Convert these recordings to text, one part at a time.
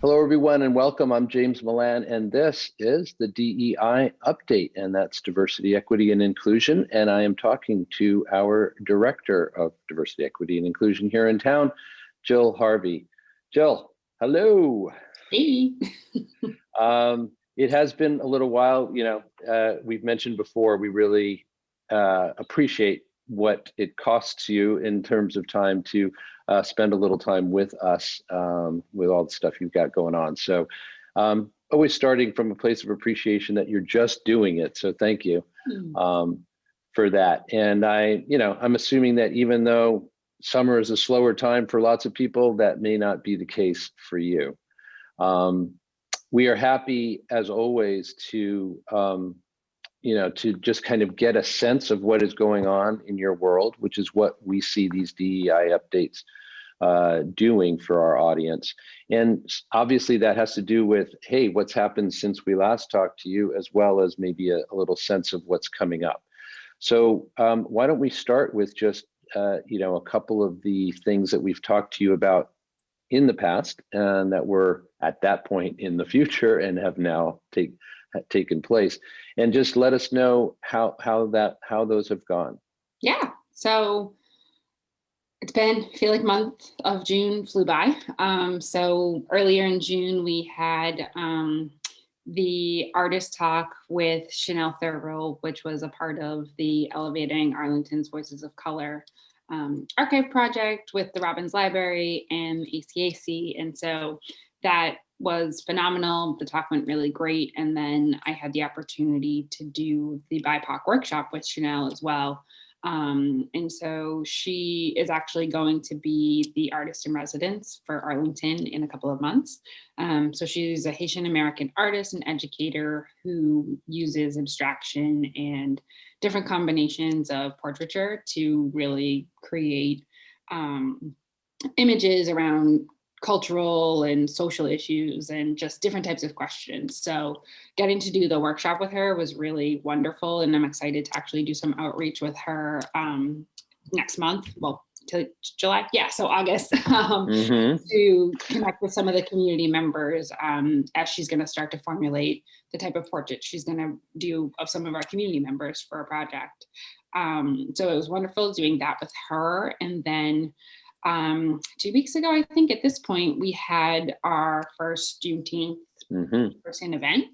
Hello, everyone, and welcome. I'm James Milan, and this is the DEI update, and that's diversity, equity, and inclusion. And I am talking to our Director of Diversity, Equity, and Inclusion here in town, Jill Harvey. Jill, hello. Hey. It has been a little while. We've mentioned before, we really appreciate what it costs you in terms of time to spend a little time with us with all the stuff you've got going on. So always starting from a place of appreciation that you're just doing it. So thank you for that. And I'm assuming that even though summer is a slower time for lots of people, that may not be the case for you. We are happy, as always, to just kind of get a sense of what is going on in your world, which is what we see these DEI updates doing for our audience. And obviously that has to do with, hey, what's happened since we last talked to you, as well as maybe a little sense of what's coming up. So why don't we start with just, a couple of the things that we've talked to you about in the past and that were at that point in the future and have now taken place, and just let us know how those have gone. Yeah, so it's been, I feel like month of June flew by. So earlier in June, we had the artist talk with Chanel Thurville, which was a part of the Elevating Arlington's Voices of Color archive project with the Robbins Library and ACAC. And so that was phenomenal. The talk went really great. And then I had the opportunity to do the BIPOC workshop with Chanel as well. And so she is actually going to be the artist in residence for Arlington in a couple of months. So she's a Haitian American artist and educator who uses abstraction and different combinations of portraiture to really create images around cultural and social issues and just different types of questions. So getting to do the workshop with her was really wonderful. And I'm excited to actually do some outreach with her next month. Well, to July. Yeah, so August to connect with some of the community members as she's going to start to formulate the type of portrait she's going to do of some of our community members for a project. So it was wonderful doing that with her. And then 2 weeks ago, I think at this point, we had our first Juneteenth person event.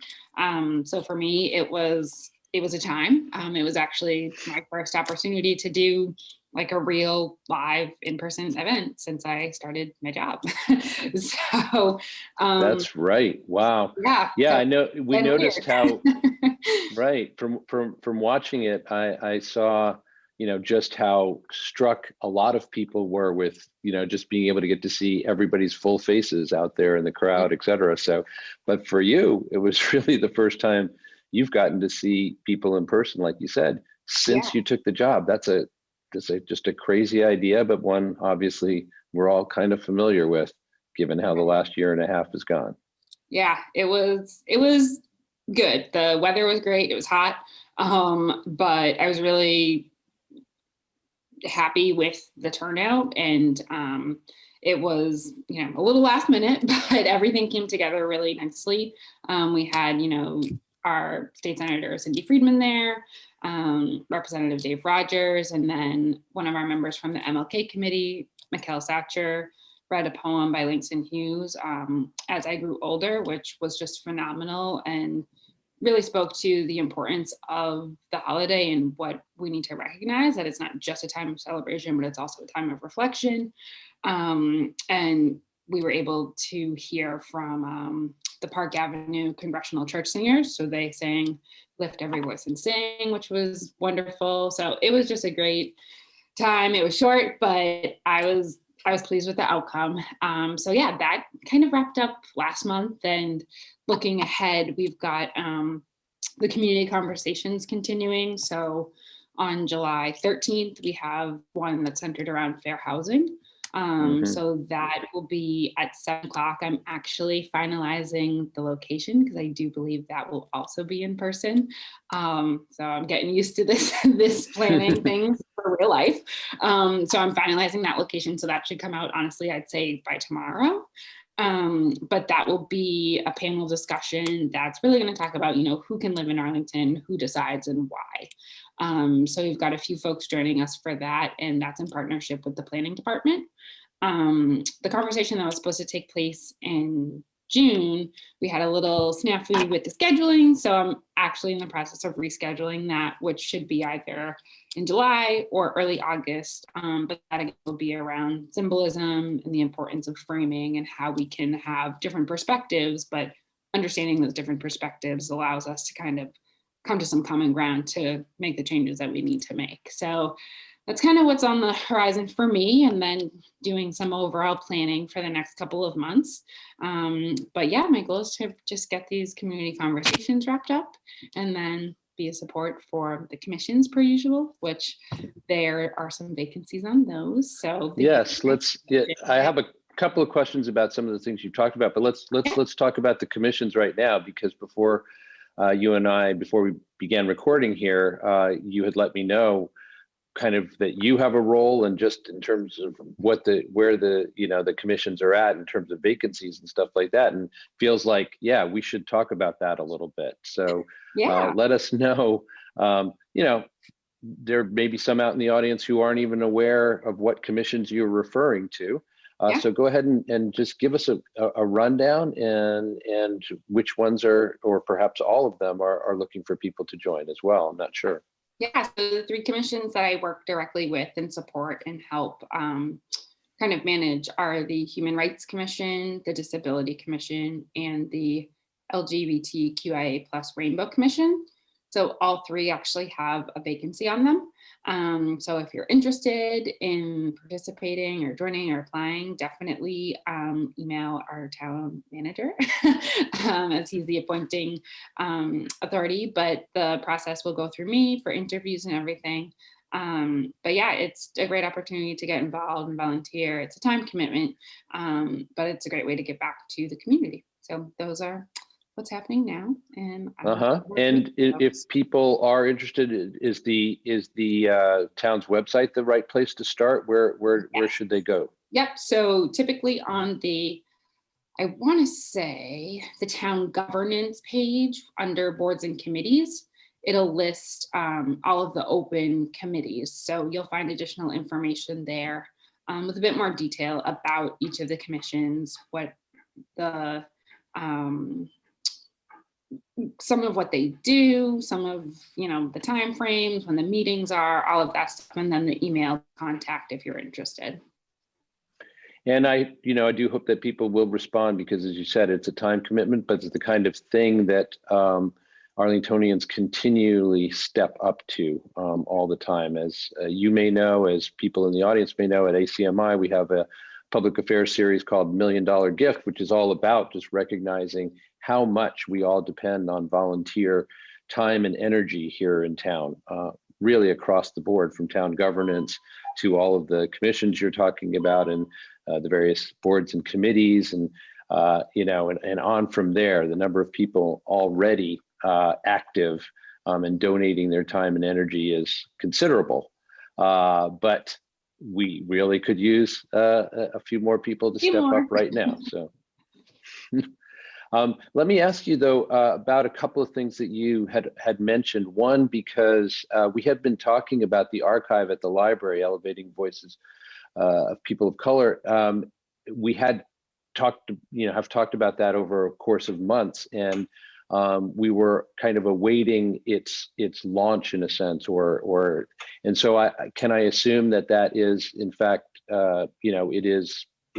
So for me, it was a time. It was actually my first opportunity to do like a real live in-person event since I started my job. So that's right. Wow. Yeah. I know. We noticed how right from watching it, I saw just how struck a lot of people were with, just being able to get to see everybody's full faces out there in the crowd, et cetera. So, but for you, it was really the first time you've gotten to see people in person, like you said, since you took the job. That's just a crazy idea, but one obviously we're all kind of familiar with, given how the last year and a half has gone. Yeah, it was good. The weather was great. It was hot. But I was really happy with the turnout, and it was a little last minute, but everything came together really nicely. We had our state senator Cindy Friedman there, Representative Dave Rogers, and then one of our members from the MLK committee, Mikkel Satcher, read a poem by Langston Hughes, As I Grew Older, which was just phenomenal and really spoke to the importance of the holiday and what we need to recognize, that it's not just a time of celebration, but it's also a time of reflection. And we were able to hear from the Park Avenue Congressional Church Singers. So they sang Lift Every Voice and Sing, which was wonderful. So it was just a great time. It was short, but I was pleased with the outcome. So yeah, that kind of wrapped up last month. And looking ahead, we've got the community conversations continuing. So on July 13th, we have one that's centered around fair housing. So that will be at 7 o'clock. I'm actually finalizing the location because I do believe that will also be in person. So I'm getting used to this planning things for real life. So I'm finalizing that location. So that should come out, honestly, I'd say by tomorrow. But that will be a panel discussion that's really going to talk about, who can live in Arlington, who decides, and why. So we've got a few folks joining us for that, and that's in partnership with the planning department. The conversation that was supposed to take place in June, we had a little snafu with the scheduling. So I'm actually in the process of rescheduling that, which should be either in July or early August. But that again will be around symbolism and the importance of framing and how we can have different perspectives, but understanding those different perspectives allows us to kind of come to some common ground to make the changes that we need to make. So that's kind of what's on the horizon for me, and then doing some overall planning for the next couple of months. But yeah, my goal is to just get these community conversations wrapped up and then be a support for the commissions per usual, which there are some vacancies on those. So yes, I have a couple of questions about some of the things you've talked about, but let's talk about the commissions right now, because before before we began recording here, you had let me know kind of that you have a role, and just in terms of where the commissions are at in terms of vacancies and stuff like that, and feels like, yeah, we should talk about that a little bit. So let us know. There may be some out in the audience who aren't even aware of what commissions you're referring to. So go ahead and just give us a rundown and which ones are, or perhaps all of them are looking for people to join as well. I'm not sure. Yeah, so the three commissions that I work directly with and support and help kind of manage are the Human Rights Commission, the Disability Commission, and the LGBTQIA+ Rainbow Commission. So all three actually have a vacancy on them. So if you're interested in participating or joining or applying, definitely email our town manager as he's the appointing authority, but the process will go through me for interviews and everything. But yeah, it's a great opportunity to get involved and volunteer. It's a time commitment, but it's a great way to give back to the community. So those are what's happening now. And and if people are interested, is the town's website the right place to start? Where should they go? Yep. So typically on I want to say the town governance page under boards and committees, it'll list all of the open committees. So you'll find additional information there with a bit more detail about each of the commissions, what the some of what they do, some of the time frames, when the meetings are, all of that stuff, and then the email contact if you're interested. And I do hope that people will respond, because as you said, it's a time commitment, but it's the kind of thing that Arlingtonians continually step up to all the time. As you may know, as people in the audience may know, at ACMi, we have a public affairs series called $1 Million Gift, which is all about just recognizing how much we all depend on volunteer time and energy here in town, really across the board, from town governance to all of the commissions you're talking about, and the various boards and committees, and and on from there. The number of people already active and donating their time and energy is considerable, but we really could use a few more people to step up right now. So let me ask you though about a couple of things that you had mentioned. One, because we had been talking about the archive at the library, elevating voices of people of color. We had have talked about that over a course of months, and we were kind of awaiting its launch in a sense, and so can I assume that is in fact it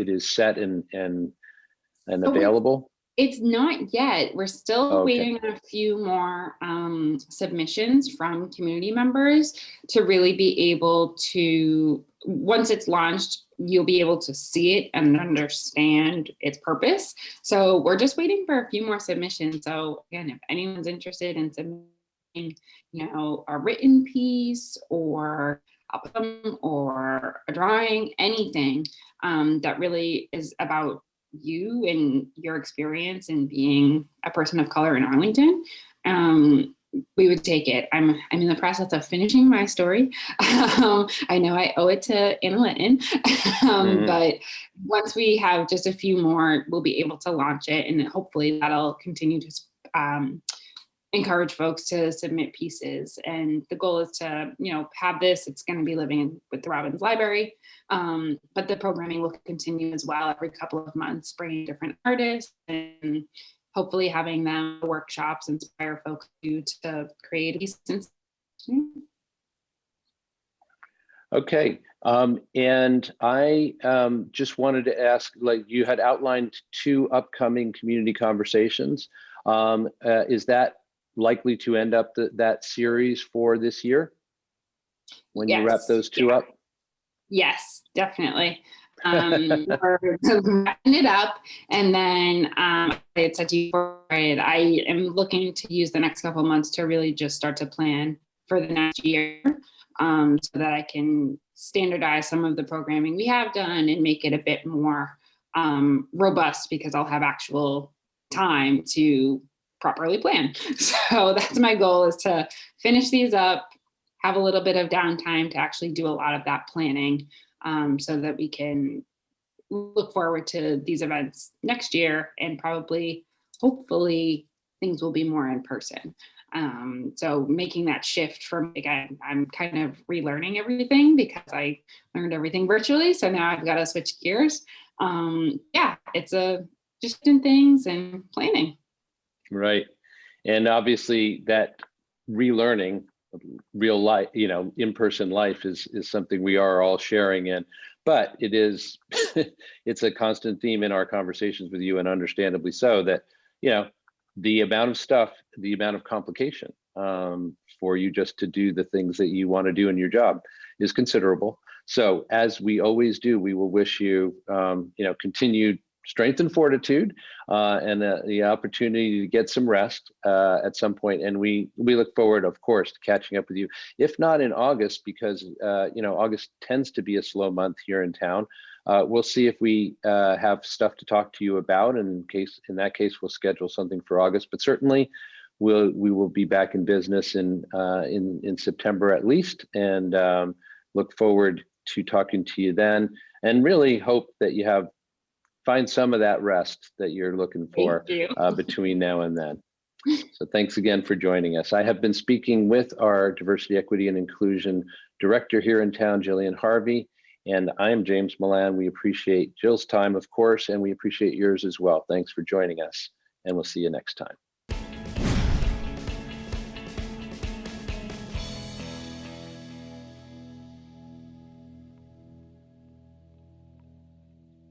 is set and available? It's not yet. We're still waiting on a few more submissions from community members to really be able to, once it's launched, you'll be able to see it and understand its purpose. So we're just waiting for a few more submissions. So again, if anyone's interested in submitting, a written piece or a poem or a drawing, anything that really is about you and your experience in being a person of color in Arlington, we would take it. I'm in the process of finishing my story. I know I owe it to Anna Linton, but once we have just a few more, we'll be able to launch it, and hopefully that'll continue to encourage folks to submit pieces. And the goal is to, have this. It's going to be living with the Robbins Library, but the programming will continue as well every couple of months, bringing different artists and hopefully having them workshops inspire folks to create a piece. Okay, and I just wanted to ask, like you had outlined 2 upcoming community conversations. Is that likely to end up that series for this year when you wrap those 2 up? Yes, definitely. We're wrapping it up, and then I said to you, I am looking to use the next couple of months to really just start to plan for the next year, so that I can standardize some of the programming we have done and make it a bit more robust, because I'll have actual time to properly plan. So that's my goal, is to finish these up, have a little bit of downtime to actually do a lot of that planning, so that we can look forward to these events next year, and hopefully things will be more in person. So making that shift from, again, I'm kind of relearning everything because I learned everything virtually. So now I've got to switch gears. It's just in things and planning. Right. And obviously that relearning real life, in-person life is something we are all sharing in, but it is, it's a constant theme in our conversations with you, and understandably so, that, the amount of stuff, the amount of complication for you just to do the things that you want to do in your job is considerable. So as we always do, we will wish you, continued strength and fortitude, and the opportunity to get some rest at some point. And we look forward, of course, to catching up with you, if not in August, because August tends to be a slow month here in town. We'll see if we have stuff to talk to you about. In that case, we'll schedule something for August. But certainly, we will be back in business in September at least, and look forward to talking to you then. And really hope that you find some of that rest that you're looking for between now and then. So thanks again for joining us. I have been speaking with our Diversity, Equity, and Inclusion Director here in town, Jillian Harvey, and I am James Milan. We appreciate Jill's time, of course, and we appreciate yours as well. Thanks for joining us, and we'll see you next time.